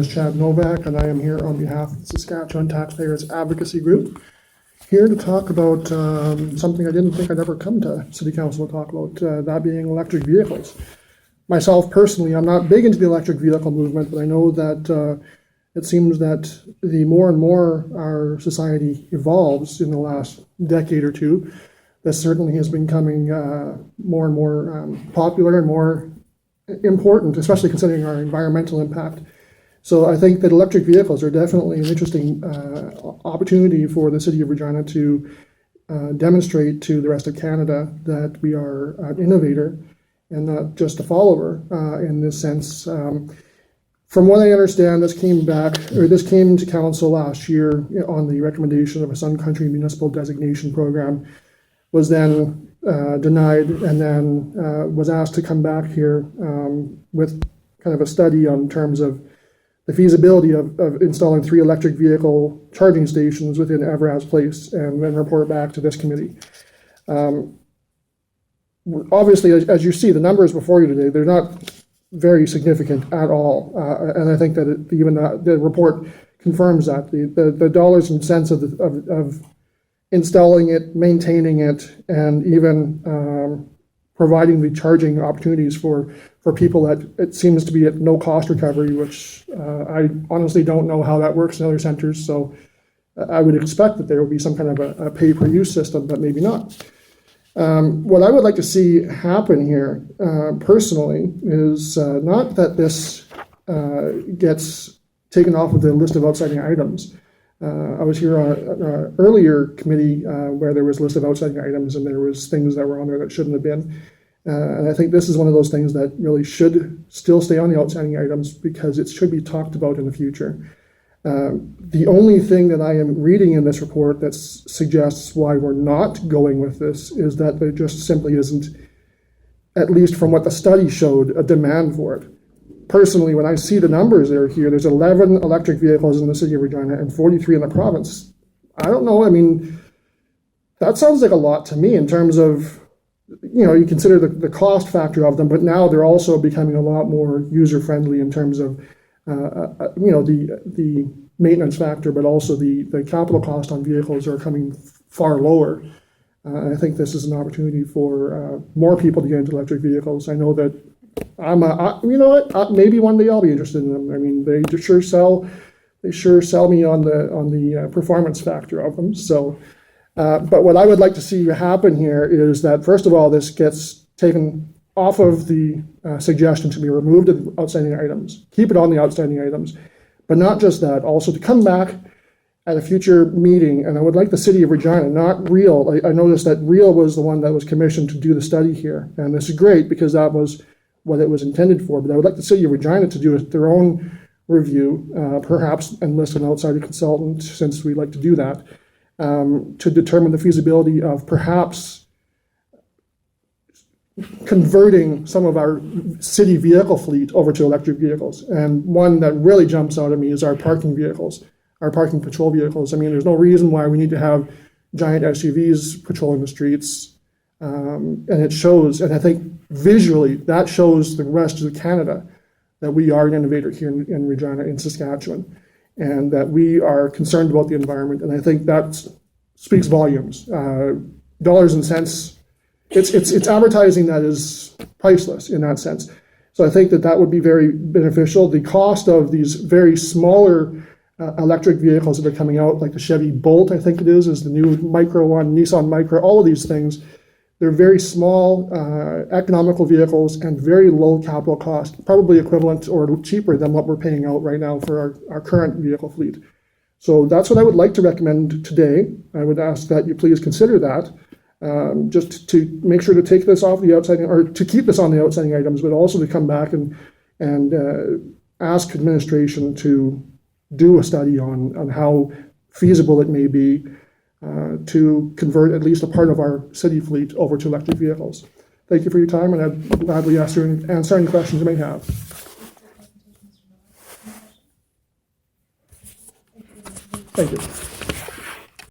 is Chad Novak, and I am here on behalf of the Saskatchewan Taxpayers Advocacy Group, here to talk about something I didn't think I'd ever come to City Council to talk about, that being electric vehicles. Myself personally, I'm not big into the electric vehicle movement, but I know that it seems that the more and more our society evolves in the last decade or two, this certainly has been becoming more and more popular and more important, especially considering our environmental impact. So I think that electric vehicles are definitely an interesting opportunity for the City of Regina to demonstrate to the rest of Canada that we are an innovator and not just a follower in this sense. From what I understand, this came to council last year on the recommendation of a Sun Country Municipal Designation Program, was then denied, and then was asked to come back here with kind of a study on terms of the feasibility of installing 3 electric vehicle charging stations within Evraz Place, and then report back to this committee. Obviously, as you see, the numbers before you today, they're not very significant at all, and I think that even the report confirms that. The dollars and cents of installing it, maintaining it, and even providing the charging opportunities for people that it seems to be at no cost recovery, which I honestly don't know how that works in other centers. So I would expect that there will be some kind of a pay-per-use system, but maybe not. What I would like to see happen here, personally, is not that this gets taken off of the list of outstanding items. I was here on an earlier committee where there was a list of outstanding items, and there was things that were on there that shouldn't have been. And I think this is one of those things that really should still stay on the outstanding items because it should be talked about in the future. The only thing that I am reading in this report that suggests why we're not going with this is that there just simply isn't, at least from what the study showed, a demand for it. Personally, when I see the numbers that are here, there's 11 electric vehicles in the City of Regina and 43 in the province. I don't know, I mean, that sounds like a lot to me in terms of, you know, you consider the cost factor of them, but now they're also becoming a lot more user-friendly in terms of, you know, the maintenance factor, but also the capital cost on vehicles are coming far lower. I think this is an opportunity for more people to get into electric vehicles. I know that you know what? Maybe one day I'll be interested in them. I mean, they sure sell me on the performance factor of them. So, but what I would like to see happen here is that first of all, this gets taken off of the suggestion to be removed of the outstanding items. Keep it on the outstanding items, but not just that. Also to come back at a future meeting, and I would like the City of Regina, not Real. I noticed that Real was the one that was commissioned to do the study here, and this is great because that was what it was intended for, but I would like the City of Regina to do their own review, perhaps enlist an outside consultant, since we like to do that, to determine the feasibility of perhaps converting some of our city vehicle fleet over to electric vehicles. And one that really jumps out at me is our parking vehicles, our parking patrol vehicles. I mean, there's no reason why we need to have giant SUVs patrolling the streets. And it shows, and I think visually that shows the rest of Canada that we are an innovator here in Regina, in Saskatchewan, and that we are concerned about the environment. And I think that speaks volumes. Dollars and cents, it's advertising that is priceless in that sense. So I think that would be very beneficial. The cost of these very smaller electric vehicles that are coming out, like the Chevy Bolt, I think it is the new Micro one, Nissan Micro, all of these things. They're very small, economical vehicles and very low capital cost, probably equivalent or cheaper than what we're paying out right now for our current vehicle fleet. So that's what I would like to recommend today. I would ask that you please consider that, just to make sure to take this off the outstanding, or to keep this on the outstanding items, but also to come back and ask administration to do a study on how feasible it may be to convert at least a part of our city fleet over to electric vehicles. Thank you for your time, and I'd gladly answer any questions you may have. Thank you.